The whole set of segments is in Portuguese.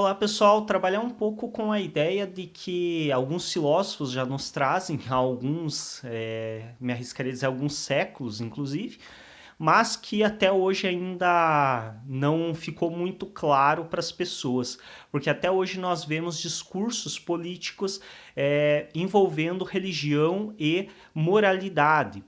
Olá pessoal, trabalhar um pouco com a ideia de que alguns filósofos já nos trazem, há alguns, me arriscaria a dizer alguns séculos inclusive, mas que até hoje ainda não ficou muito claro para as pessoas, porque até hoje nós vemos discursos políticos envolvendo religião e moralidade.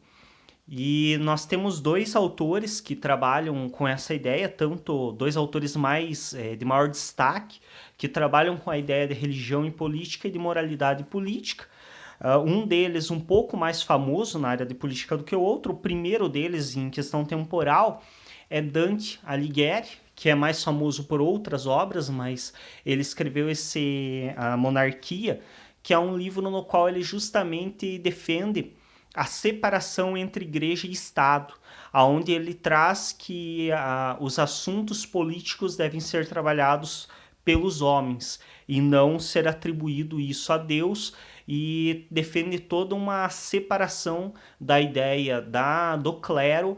E nós temos dois autores que trabalham com essa ideia, tanto dois autores mais de maior destaque, que trabalham com a ideia de religião e política e de moralidade política. Um deles um pouco mais famoso na área de política do que o outro. O primeiro deles, em questão temporal, é Dante Alighieri, que é mais famoso por outras obras, mas ele escreveu A Monarquia, que é um livro no qual ele justamente defende a separação entre igreja e Estado, aonde ele traz que os assuntos políticos devem ser trabalhados pelos homens e não ser atribuído isso a Deus, e defende toda uma separação da ideia do clero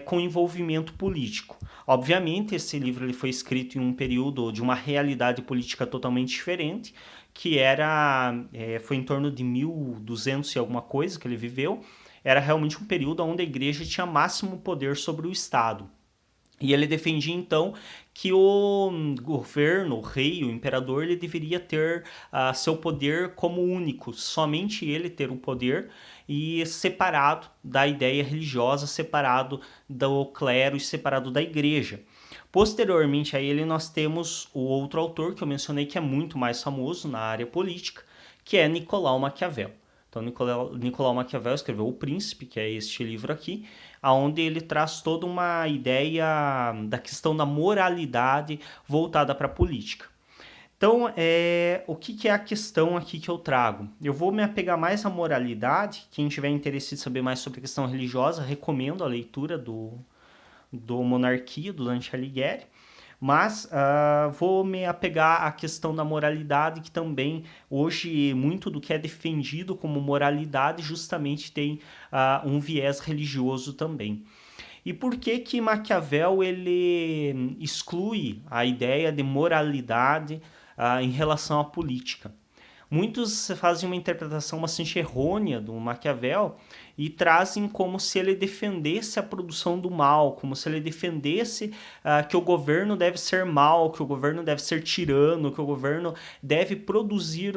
com envolvimento político. Obviamente, esse livro ele foi escrito em um período de uma realidade política totalmente diferente, que foi em torno de 1200 e alguma coisa que ele viveu. Era realmente um período onde a igreja tinha máximo poder sobre o Estado. E ele defendia então que o governo, o rei, o imperador, ele deveria ter seu poder como único, somente ele ter o poder, e separado da ideia religiosa, separado do clero e separado da igreja. Posteriormente a ele nós temos o outro autor que eu mencionei, que é muito mais famoso na área política, que é Nicolau Maquiavel. Então, Nicolau Maquiavel escreveu O Príncipe, que é este livro aqui, onde ele traz toda uma ideia da questão da moralidade voltada para a política. Então, o que é a questão aqui que eu trago? Eu vou me apegar mais à moralidade. Quem tiver interesse em saber mais sobre a questão religiosa, recomendo a leitura do Monarquia, do Dante Alighieri. Mas vou me apegar à questão da moralidade, que também hoje muito do que é defendido como moralidade justamente tem um viés religioso também. E por que Maquiavel ele exclui a ideia de moralidade em relação à política? Muitos fazem uma interpretação bastante errônea do Maquiavel e trazem como se ele defendesse a produção do mal, como se ele defendesse que o governo deve ser mal, que o governo deve ser tirano, que o governo deve produzir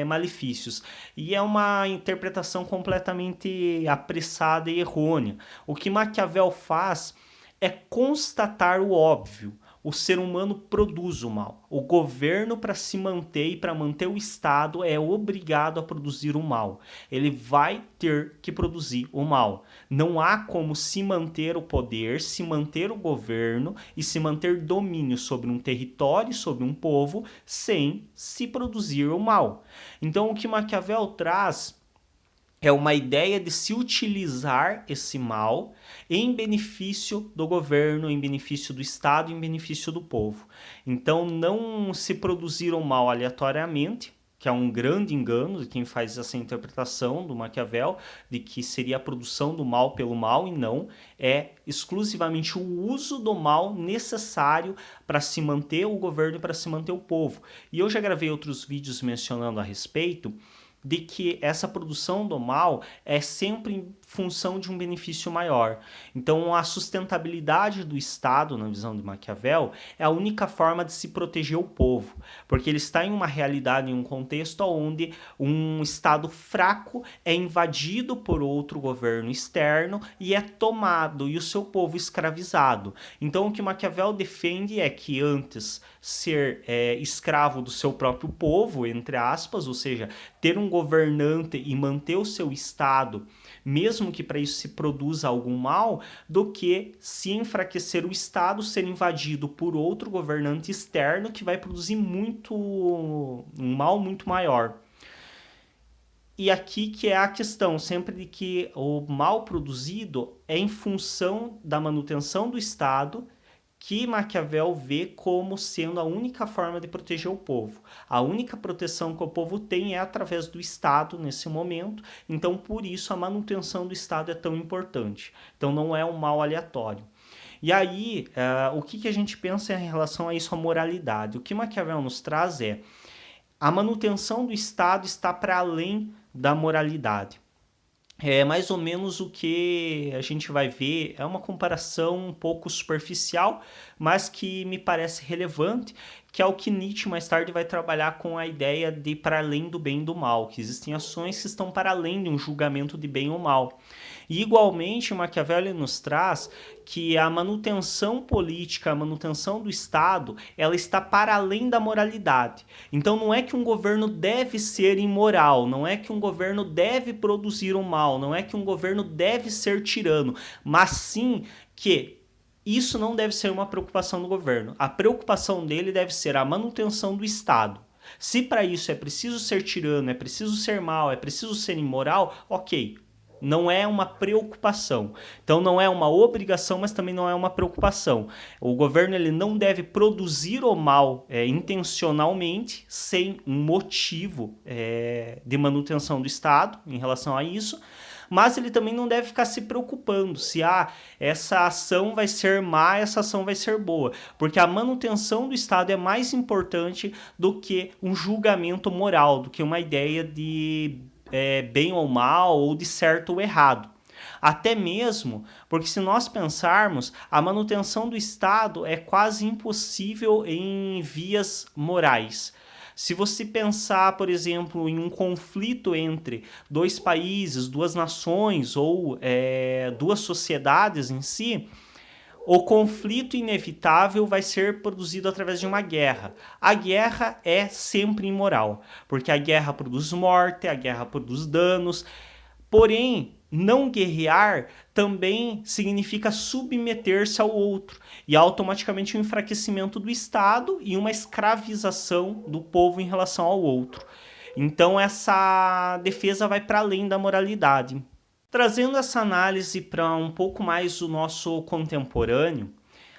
malefícios. E é uma interpretação completamente apressada e errônea. O que Maquiavel faz é constatar o óbvio. O ser humano produz o mal. O governo, para se manter e para manter o Estado, é obrigado a produzir o mal. Ele vai ter que produzir o mal. Não há como se manter o poder, se manter o governo e se manter domínio sobre um território, sobre um povo, sem se produzir o mal. Então, o que Maquiavel traz é uma ideia de se utilizar esse mal em benefício do governo, em benefício do Estado, em benefício do povo. Então, não se produzir o mal aleatoriamente, que é um grande engano de quem faz essa interpretação do Maquiavel, de que seria a produção do mal pelo mal, e não, é exclusivamente o uso do mal necessário para se manter o governo e para se manter o povo. E eu já gravei outros vídeos mencionando a respeito de que essa produção do mal é sempre em função de um benefício maior. Então, a sustentabilidade do Estado, na visão de Maquiavel, é a única forma de se proteger o povo, porque ele está em uma realidade, em um contexto onde um Estado fraco é invadido por outro governo externo e é tomado, e o seu povo escravizado. Então, o que Maquiavel defende é que antes ser escravo do seu próprio povo, entre aspas, ou seja, ter um governante e manter o seu Estado, mesmo que para isso se produza algum mal, do que se enfraquecer o Estado, ser invadido por outro governante externo que vai produzir um mal muito maior. E aqui que é a questão, sempre de que o mal produzido é em função da manutenção do Estado, que Maquiavel vê como sendo a única forma de proteger o povo. A única proteção que o povo tem é através do Estado nesse momento, então por isso a manutenção do Estado é tão importante. Então não é um mal aleatório. E aí, o que a gente pensa em relação a isso, a moralidade? O que Maquiavel nos traz é a manutenção do Estado está para além da moralidade. É mais ou menos o que a gente vai ver, é uma comparação um pouco superficial, mas que me parece relevante, que é o que Nietzsche mais tarde vai trabalhar com a ideia de para além do bem e do mal, que existem ações que estão para além de um julgamento de bem ou mal. E igualmente Maquiavel nos traz que a manutenção política, a manutenção do Estado, ela está para além da moralidade. Então não é que um governo deve ser imoral, não é que um governo deve produzir o mal, não é que um governo deve ser tirano, mas sim que isso não deve ser uma preocupação do governo. A preocupação dele deve ser a manutenção do Estado. Se para isso é preciso ser tirano, é preciso ser mal, é preciso ser imoral, ok. Não é uma preocupação. Então não é uma obrigação, mas também não é uma preocupação. O governo ele não deve produzir o mal intencionalmente, sem um motivo de manutenção do Estado em relação a isso, mas ele também não deve ficar se preocupando se essa ação vai ser má, essa ação vai ser boa, porque a manutenção do Estado é mais importante do que um julgamento moral, do que uma ideia de bem ou mal, ou de certo ou errado. Até mesmo porque, se nós pensarmos, a manutenção do Estado é quase impossível em vias morais. Se você pensar, por exemplo, em um conflito entre dois países, duas nações ou duas sociedades em si, o conflito inevitável vai ser produzido através de uma guerra. A guerra é sempre imoral, porque a guerra produz morte, a guerra produz danos. Porém, não guerrear também significa submeter-se ao outro, e automaticamente um enfraquecimento do Estado e uma escravização do povo em relação ao outro. Então essa defesa vai para além da moralidade. Trazendo essa análise para um pouco mais o nosso contemporâneo,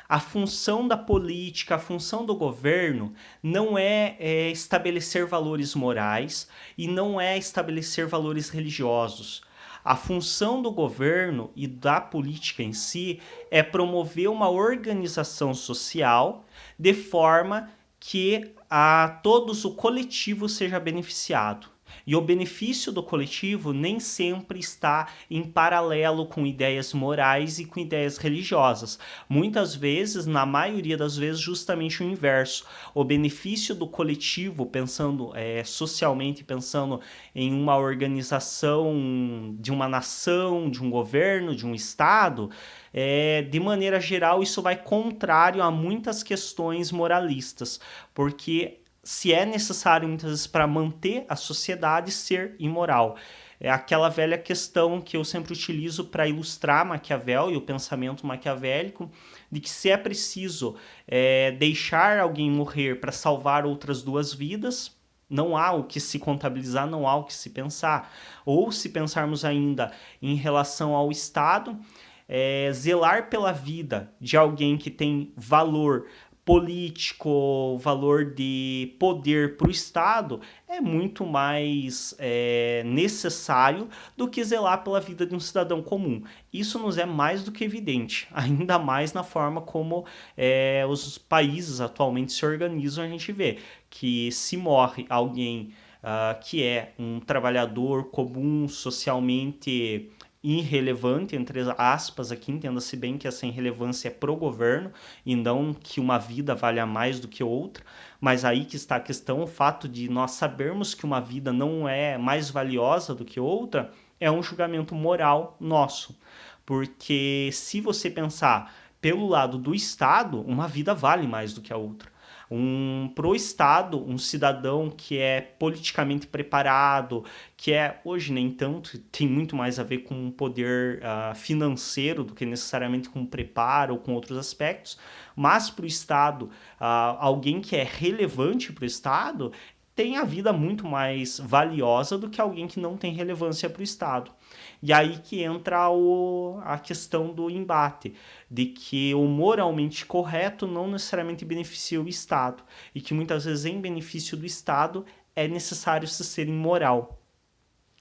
a função da política, a função do governo não é estabelecer valores morais e não é estabelecer valores religiosos. A função do governo e da política em si é promover uma organização social de forma que a todos o coletivo seja beneficiado. E o benefício do coletivo nem sempre está em paralelo com ideias morais e com ideias religiosas. Muitas vezes, na maioria das vezes, justamente o inverso. O benefício do coletivo, pensando socialmente, pensando em uma organização de uma nação, de um governo, de um estado, de maneira geral, isso vai contrário a muitas questões moralistas, porque se é necessário muitas vezes para manter a sociedade ser imoral. É aquela velha questão que eu sempre utilizo para ilustrar Maquiavel e o pensamento maquiavélico, de que se é preciso deixar alguém morrer para salvar outras duas vidas, não há o que se contabilizar, não há o que se pensar. Ou se pensarmos ainda em relação ao Estado, zelar pela vida de alguém que tem valor político, valor de poder para o Estado é muito mais necessário do que zelar pela vida de um cidadão comum. Isso nos é mais do que evidente, ainda mais na forma como os países atualmente se organizam. A gente vê que se morre alguém que é um trabalhador comum, socialmente irrelevante, entre aspas, aqui entenda-se bem que essa irrelevância é pro governo e não que uma vida valha mais do que outra, mas aí que está a questão, o fato de nós sabermos que uma vida não é mais valiosa do que outra é um julgamento moral nosso, porque se você pensar pelo lado do Estado, uma vida vale mais do que a outra. Pro Estado, um cidadão que é politicamente preparado, que hoje nem tanto, tem muito mais a ver com um poder financeiro do que necessariamente com preparo ou com outros aspectos, mas para o Estado, alguém que é relevante para o Estado tem a vida muito mais valiosa do que alguém que não tem relevância para o Estado. E aí que entra a questão do embate, de que o moralmente correto não necessariamente beneficia o Estado, e que muitas vezes em benefício do Estado é necessário se ser imoral.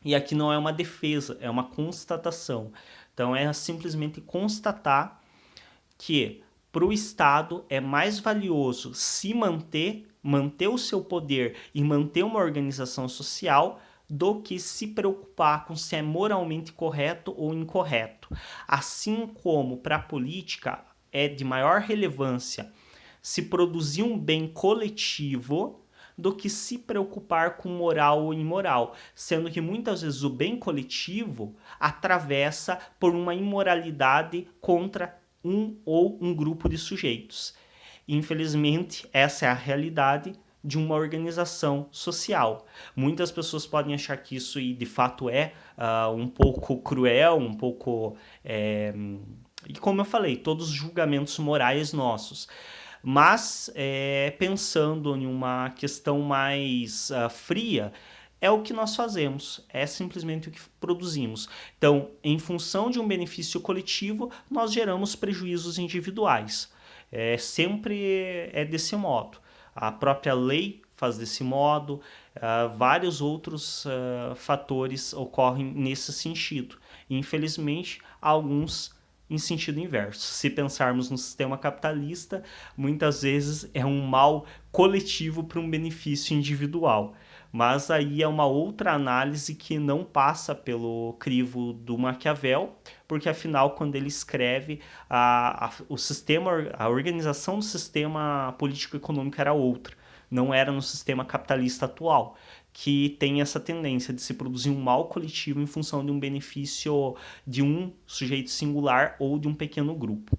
E aqui não é uma defesa, é uma constatação. Então é simplesmente constatar que para o Estado é mais valioso se manter o seu poder e manter uma organização social do que se preocupar com se é moralmente correto ou incorreto. Assim como para a política é de maior relevância se produzir um bem coletivo do que se preocupar com moral ou imoral, sendo que muitas vezes o bem coletivo atravessa por uma imoralidade contra um ou um grupo de sujeitos. Infelizmente, essa é a realidade de uma organização social. Muitas pessoas podem achar que isso e de fato é um pouco cruel, um pouco... E como eu falei, todos os julgamentos morais nossos. Mas pensando em uma questão mais fria, é o que nós fazemos, é simplesmente o que produzimos. Então, em função de um benefício coletivo, nós geramos prejuízos individuais. Sempre é desse modo. A própria lei faz desse modo, vários outros fatores ocorrem nesse sentido. Infelizmente, alguns em sentido inverso. Se pensarmos no sistema capitalista, muitas vezes é um mal coletivo para um benefício individual. Mas aí é uma outra análise que não passa pelo crivo do Maquiavel, porque afinal, quando ele escreve, o sistema, a organização do sistema político-econômico era outra, não era no sistema capitalista atual, que tem essa tendência de se produzir um mal coletivo em função de um benefício de um sujeito singular ou de um pequeno grupo.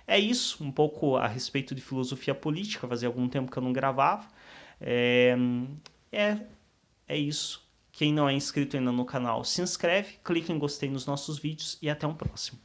É isso, um pouco a respeito de filosofia política, fazia algum tempo que eu não gravava. É, é isso. Quem não é inscrito ainda no canal, se inscreve, clica em gostei nos nossos vídeos e até um próximo.